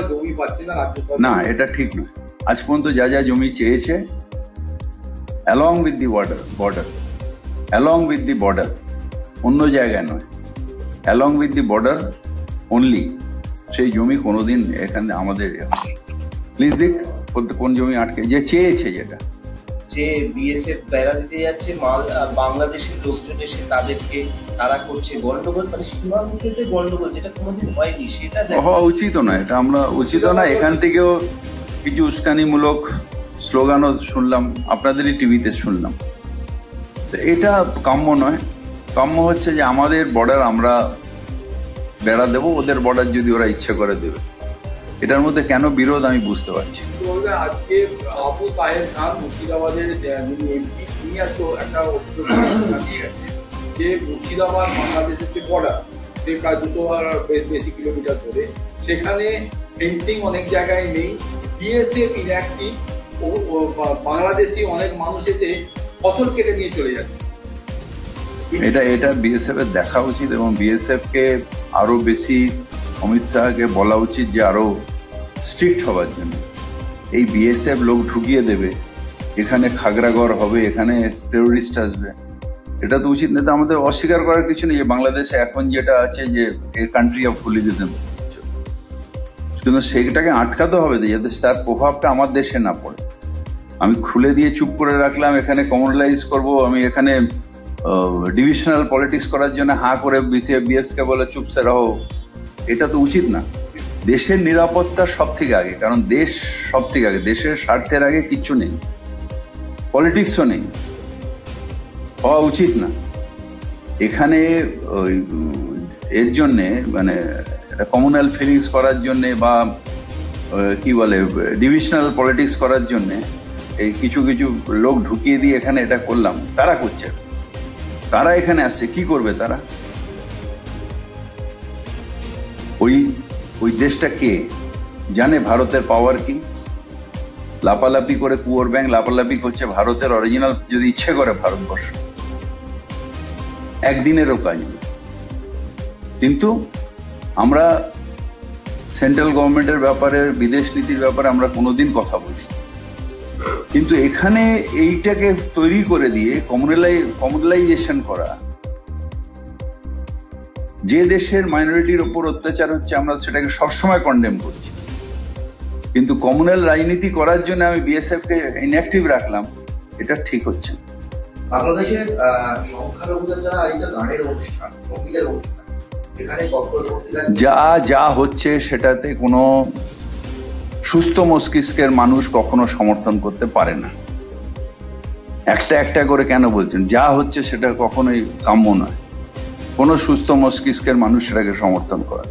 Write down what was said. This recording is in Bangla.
জমি পাচ্ছে না রাজ্য সরকার। না, এটা ঠিক নয়। আজ পর্যন্ত যা যা জমি চেয়েছে অ্যালং উইথ দি বর্ডার, অন্য জায়গায় নয়, along with the border only, সেই জমি কোনোদিন এখানে আমাদের প্লিজ দেখ কোন জমি আটকে যে চেয়েছে, যেটা যে বিএসএফ বেড়া দিতে যাচ্ছে বাংলাদেশের লোকজন এসে তাদেরকে তারা করছে গন্ডগোল, মানে সীমান্তে গন্ডগোল, যেটা কোনোদিন হয়নি, সেটা হওয়া উচিত না। এটা আমরা উচিত না। এখান থেকেও কিছু উস্কানিমূলক স্লোগানও শুনলাম, আপনাদেরই টিভিতে শুনলাম। এটা কাম্য নয়। কাম্য হচ্ছে যে আমাদের বর্ডার আমরা বেড়া দেবো, ওদের বর্ডার যদি ওরা ইচ্ছে করে দেবে। এটার মধ্যে কেন বিরোধ আমি বুঝতে পারছি। আজকে আবু তাহের খান মুর্শিদাবাদের এমপি, তিনি একটা জানিয়ে গেছে যে মুর্শিদাবাদ বাংলাদেশের যে বর্ডার, যে প্রায় 200 বেশি কিলোমিটার ধরে, সেখানে ফেন্সিং অনেক জায়গায় নেই, বিএসএফ ইনঅ্যাক্টিভ, ও বাংলাদেশি অনেক মানুষ এসে ফসল কেটে নিয়ে চলে যাচ্ছে। এটা বিএসএফ এর দেখা উচিত, এবং বিএসএফ কে আরো বেশি, অমিত শাহকে বলা উচিত যে আরো স্ট্রিক্ট হওয়ার জন্য। এই বিএসএফ লোক ঢুকিয়ে দেবে, এখানে খাগড়াগড় হবে, এখানে টেরোরিস্ট আসবে, এটা তো উচিত না। তো আমাদের অস্বীকার করার কিছু নেই যে বাংলাদেশে এখন যেটা আছে যে এ কান্ট্রি অফ হুলিগিজম, কিন্তু সেইটাকে আটকাতে হবে যাতে তার প্রভাবটা আমার দেশে না পড়ে। আমি খুলে দিয়ে চুপ করে রাখলাম, এখানে কমনালাইজ করব, আমি এখানে ডিভিশনাল পলিটিক্স করার জন্য হাঁ করে বিএসকে বলে চুপসে রহো, এটা তো উচিত না। দেশের নিরাপত্তা সব থেকে আগে, কারণ দেশ সব থেকে আগে, দেশের স্বার্থের আগে কিচ্ছু নেই, পলিটিক্সও নেই, হওয়া উচিত না। এখানে এর জন্যে মানে কমনাল ফিলিংস করার জন্যে বা কি বলে ডিভিশনাল পলিটিক্স করার জন্যে এই কিছু কিছু লোক ঢুকিয়ে দিয়ে এখানে এটা করলাম। তারা করছে, তারা এখানে আসছে, কি করবে তারা? ওই দেশটা কে জানে ভারতের পাওয়ার কি? লাপালাপি করে, কুয়োর ব্যাংক লাপালাপি করছে ভারতের অরিজিনাল, যদি ইচ্ছে করে ভারতবর্ষ একদিনেরও কাজ নেই। কিন্তু আমরা সেন্ট্রাল গভর্নমেন্টের ব্যাপারে, বিদেশ নীতির ব্যাপারে আমরা কোনোদিন কথা বলি, কিন্তু এখানে এইটাকে তৈরি করে দিয়ে কমনালাইজেশন করা, যে দেশের মাইনরিটির ওপর অত্যাচার হচ্ছে আমরা সেটাকে সবসময় কন্ডেম করছি, কিন্তু কমনাল রাজনীতি করার জন্য আমি বিএসএফ কে ইনঅ্যাক্টিভ রাখলাম, এটা ঠিক হচ্ছে। বাংলাদেশের সংখ্যালঘুদের যারা এই যে গানের অনুষ্ঠান, সঙ্গীতের অনুষ্ঠান, এখানে যা হচ্ছে সেটাতে কোনো সুস্থ মস্তিষ্কের মানুষ কখনো সমর্থন করতে পারে না। একটা করে কেন বলছেন? যা হচ্ছে সেটা কখনোই কাম্য নয়। কোনো সুস্থ মস্তিষ্কের মানুষ সেটাকে সমর্থন করে।